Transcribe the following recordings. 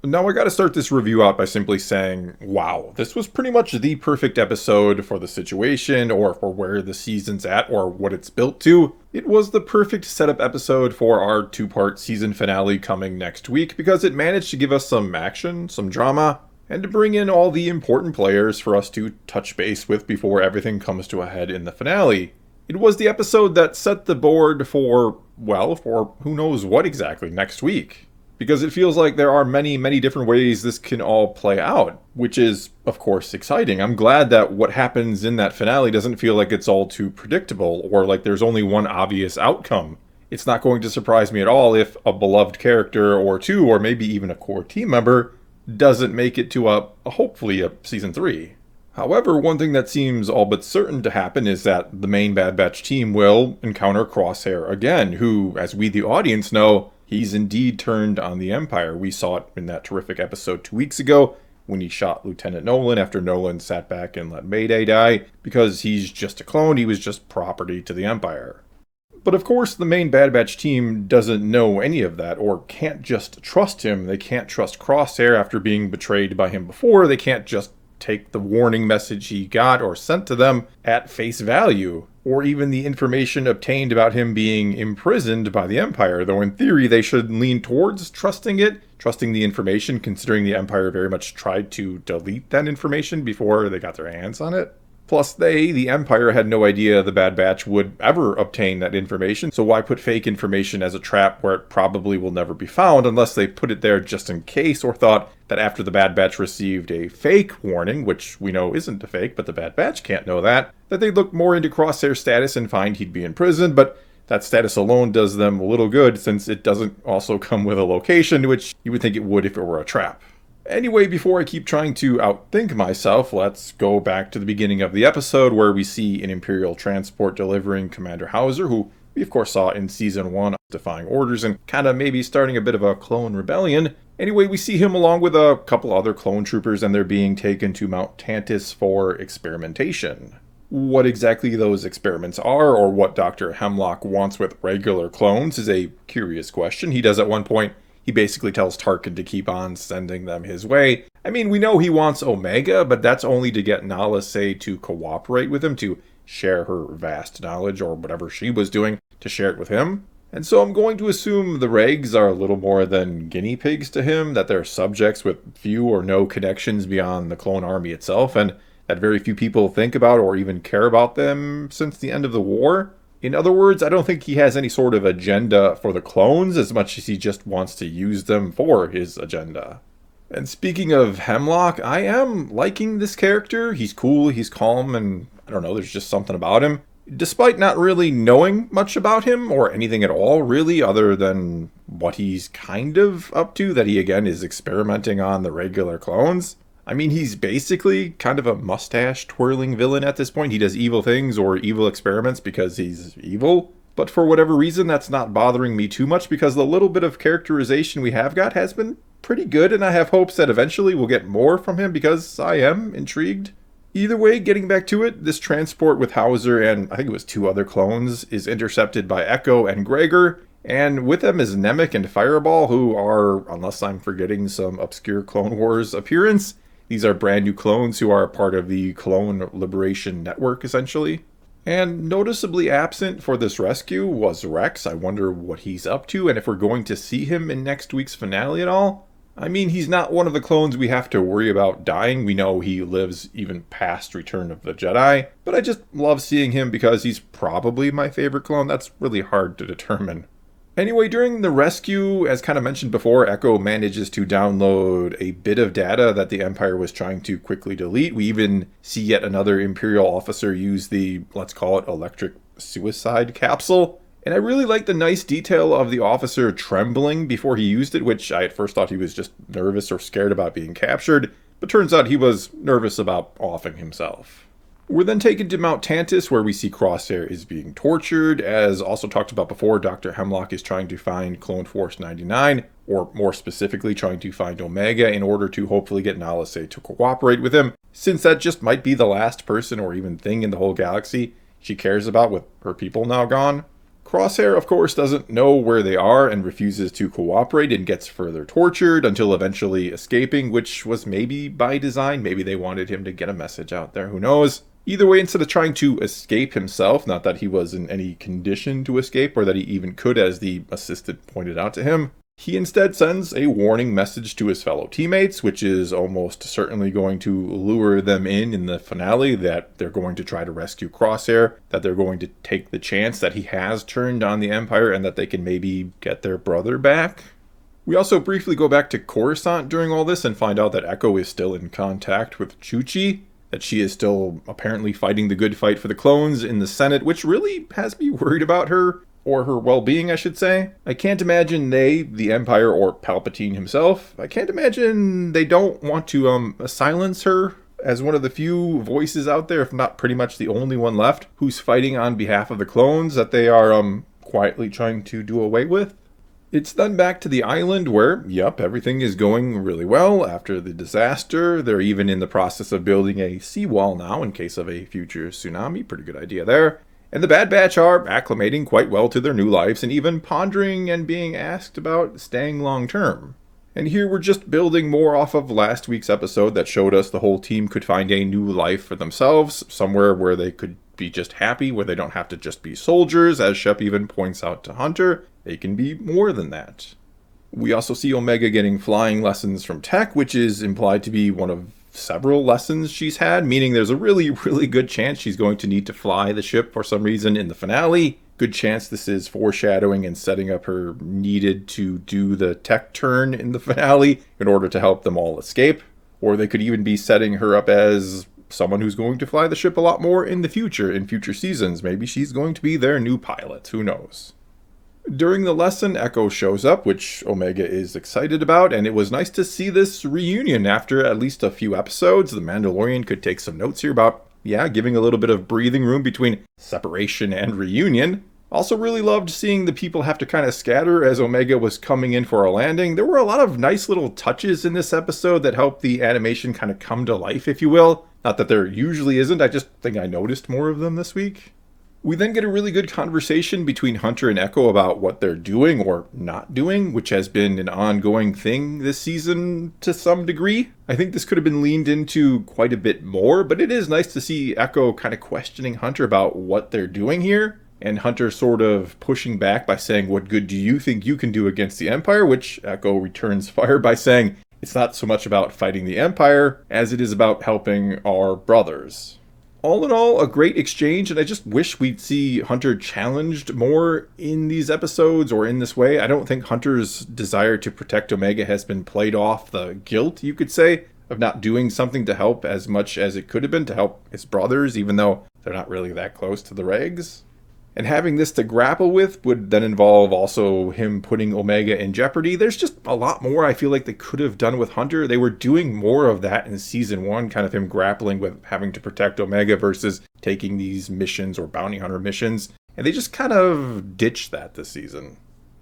Now I gotta start this review out by simply saying, wow, this was pretty much the perfect episode for the situation, or for where the season's at, or what it's built to. It was the perfect setup episode for our two-part season finale coming next week, because it managed to give us some action, some drama, and to bring in all the important players for us to touch base with before everything comes to a head in the finale. It was the episode that set the board for, well, for who knows what exactly next week. Because it feels like there are many, many different ways this can all play out, which is, of course, exciting. I'm glad that what happens in that finale doesn't feel like it's all too predictable, or like there's only one obvious outcome. It's not going to surprise me at all if a beloved character or two, or maybe even a core team member, doesn't make it to hopefully a Season 3. However, one thing that seems all but certain to happen is that the main Bad Batch team will encounter Crosshair again, who, as we the audience know, he's indeed turned on the Empire. We saw it in that terrific episode 2 weeks ago when he shot Lieutenant Nolan after Nolan sat back and let Mayday die because he's just a clone, he was just property to the Empire. But of course, the main Bad Batch team doesn't know any of that, or can't just trust him. They can't trust Crosshair after being betrayed by him before. They can't just take the warning message he got or sent to them at face value, or even the information obtained about him being imprisoned by the Empire, though in theory they should lean towards trusting the information, considering the Empire very much tried to delete that information before they got their hands on it. Plus the Empire, had no idea the Bad Batch would ever obtain that information, so why put fake information as a trap where it probably will never be found unless they put it there just in case, or thought that after the Bad Batch received a fake warning, which we know isn't a fake, but the Bad Batch can't know that they'd look more into Crosshair's status and find he'd be in prison, but that status alone does them a little good since it doesn't also come with a location, which you would think it would if it were a trap. Anyway, before I keep trying to outthink myself, let's go back to the beginning of the episode where we see an Imperial transport delivering Commander Hauser, who we of course saw in Season 1 defying orders and kinda maybe starting a bit of a clone rebellion. Anyway, we see him along with a couple other clone troopers and they're being taken to Mount Tantiss for experimentation. What exactly those experiments are, or what Dr. Hemlock wants with regular clones, is a curious question. He does at one point. He basically tells Tarkin to keep on sending them his way. I mean, we know he wants Omega, but that's only to get Nala Se to cooperate with him, to share her vast knowledge, or whatever she was doing, to share it with him. And so I'm going to assume the Regs are a little more than guinea pigs to him, that they're subjects with few or no connections beyond the clone army itself, and that very few people think about or even care about them since the end of the war. In other words, I don't think he has any sort of agenda for the clones as much as he just wants to use them for his agenda. And speaking of Hemlock, I am liking this character. He's cool, he's calm, and I don't know, there's just something about him. Despite not really knowing much about him, or anything at all really, other than what he's kind of up to, that he again is experimenting on the regular clones. I mean, he's basically kind of a mustache-twirling villain at this point. He does evil things or evil experiments because he's evil. But for whatever reason, that's not bothering me too much because the little bit of characterization we have got has been pretty good, and I have hopes that eventually we'll get more from him because I am intrigued. Either way, getting back to it, this transport with Hauser and I think it was 2 other clones is intercepted by Echo and Gregor, and with them is Nemec and Fireball, who are, unless I'm forgetting some obscure Clone Wars appearance, these are brand new clones who are part of the Clone Liberation Network, essentially. And noticeably absent for this rescue was Rex. I wonder what he's up to, and if we're going to see him in next week's finale at all. I mean, he's not one of the clones we have to worry about dying. We know he lives even past Return of the Jedi. But I just love seeing him because he's probably my favorite clone. That's really hard to determine. Anyway, during the rescue, as kind of mentioned before, Echo manages to download a bit of data that the Empire was trying to quickly delete. We even see yet another Imperial officer use the, let's call it, electric suicide capsule. And I really like the nice detail of the officer trembling before he used it, which I at first thought he was just nervous or scared about being captured, but turns out he was nervous about offing himself. We're then taken to Mount Tantiss, where we see Crosshair is being tortured. As also talked about before, Dr. Hemlock is trying to find Clone Force 99, or more specifically, trying to find Omega in order to hopefully get Nala Se to cooperate with him, since that just might be the last person or even thing in the whole galaxy she cares about with her people now gone. Crosshair, of course, doesn't know where they are and refuses to cooperate and gets further tortured until eventually escaping, which was maybe by design. Maybe they wanted him to get a message out there, who knows? Either way, instead of trying to escape himself, not that he was in any condition to escape or that he even could, as the assistant pointed out to him, he instead sends a warning message to his fellow teammates, which is almost certainly going to lure them in the finale, that they're going to try to rescue Crosshair, that they're going to take the chance that he has turned on the Empire and that they can maybe get their brother back. We also briefly go back to Coruscant during all this and find out that Echo is still in contact with Chuchi, that she is still apparently fighting the good fight for the clones in the Senate, which really has me worried about her. Or her well-being, I should say. I can't imagine they, the Empire, or Palpatine himself, I can't imagine they don't want to silence her as one of the few voices out there, if not pretty much the only one left, who's fighting on behalf of the clones that they are quietly trying to do away with. It's then back to the island where, yep, everything is going really well after the disaster. They're even in the process of building a seawall now in case of a future tsunami. Pretty good idea there. And the Bad Batch are acclimating quite well to their new lives and even pondering and being asked about staying long term. And here we're just building more off of last week's episode that showed us the whole team could find a new life for themselves, somewhere where they could be just happy, where they don't have to just be soldiers. As Shep even points out to Hunter, they can be more than that. We also see Omega getting flying lessons from Tech, which is implied to be one of several lessons she's had, meaning there's a really good chance she's going to need to fly the ship for some reason in the finale. Good chance this is foreshadowing and setting up her needed to do the Tech turn in the finale in order to help them all escape. Or they could even be setting her up as someone who's going to fly the ship a lot more in the future, in future seasons. Maybe she's going to be their new pilot, who knows? During the lesson, Echo shows up, which Omega is excited about, and it was nice to see this reunion after at least a few episodes. The Mandalorian could take some notes here about, giving a little bit of breathing room between separation and reunion. Also really loved seeing the people have to kind of scatter as Omega was coming in for a landing. There were a lot of nice little touches in this episode that helped the animation kind of come to life, if you will. Not that there usually isn't, I just think I noticed more of them this week. We then get a really good conversation between Hunter and Echo about what they're doing or not doing, which has been an ongoing thing this season to some degree. I think this could have been leaned into quite a bit more, but it is nice to see Echo kind of questioning Hunter about what they're doing here, and Hunter sort of pushing back by saying, "What good do you think you can do against the Empire?" Which Echo returns fire by saying, "It's not so much about fighting the Empire as it is about helping our brothers." All in all, a great exchange, and I just wish we'd see Hunter challenged more in these episodes or in this way. I don't think Hunter's desire to protect Omega has been played off the guilt, you could say, of not doing something to help as much as it could have been to help his brothers, even though they're not really that close to the regs. And having this to grapple with would then involve also him putting Omega in jeopardy. There's just a lot more I feel like they could have done with Hunter. They were doing more of that in season 1, kind of him grappling with having to protect Omega versus taking these missions or bounty hunter missions. And they just kind of ditched that this season.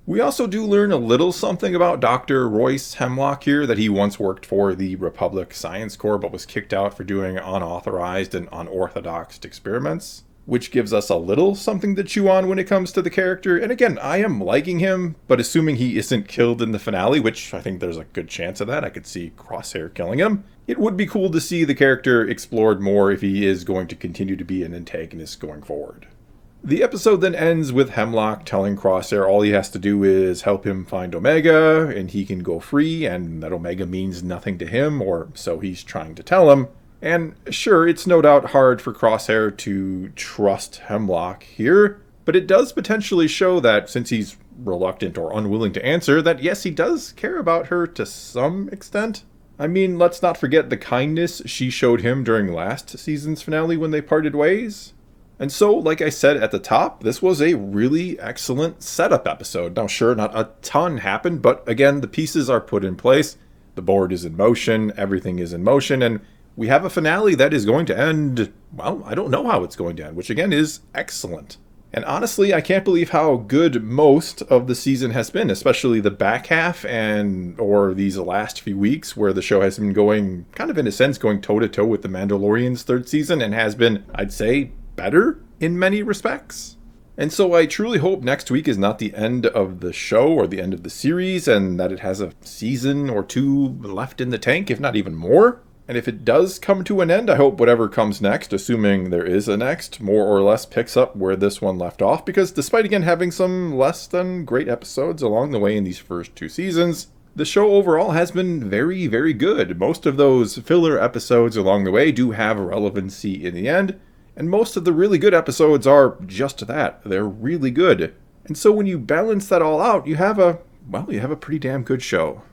We also do learn a little something about Dr. Royce Hemlock here, that he once worked for the Republic Science Corps but was kicked out for doing unauthorized and unorthodox experiments, which gives us a little something to chew on when it comes to the character. And again, I am liking him, but assuming he isn't killed in the finale, which I think there's a good chance of that. I could see Crosshair killing him. It would be cool to see the character explored more if he is going to continue to be an antagonist going forward. The episode then ends with Hemlock telling Crosshair all he has to do is help him find Omega, and he can go free, and that Omega means nothing to him, or so he's trying to tell him. And sure, it's no doubt hard for Crosshair to trust Hemlock here, but it does potentially show that, since he's reluctant or unwilling to answer, that yes, he does care about her to some extent. I mean, let's not forget the kindness she showed him during last season's finale when they parted ways. And so, like I said at the top, this was a really excellent setup episode. Now sure, not a ton happened, but again, the pieces are put in place. The board is in motion, everything is in motion, and we have a finale that is going to end, well, I don't know how it's going to end, which again is excellent. And honestly, I can't believe how good most of the season has been, especially the back half or these last few weeks where the show has been going, kind of in a sense, going toe-to-toe with The Mandalorian's third season and has been, I'd say, better in many respects. And so I truly hope next week is not the end of the show or the end of the series, and that it has a season or two left in the tank, if not even more. And if it does come to an end, I hope whatever comes next, assuming there is a next, more or less picks up where this one left off, because despite again having some less than great episodes along the way in these first 2 seasons, the show overall has been very, very good. Most of those filler episodes along the way do have relevancy in the end, and most of the really good episodes are just that. They're really good. And so when you balance that all out, you have a pretty damn good show.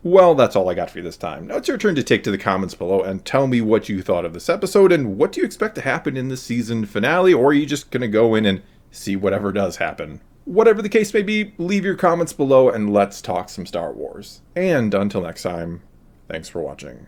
Well, that's all I got for you this time. Now it's your turn to take to the comments below and tell me what you thought of this episode and what do you expect to happen in the season finale, or are you just going to go in and see whatever does happen? Whatever the case may be, leave your comments below and let's talk some Star Wars. And until next time, thanks for watching.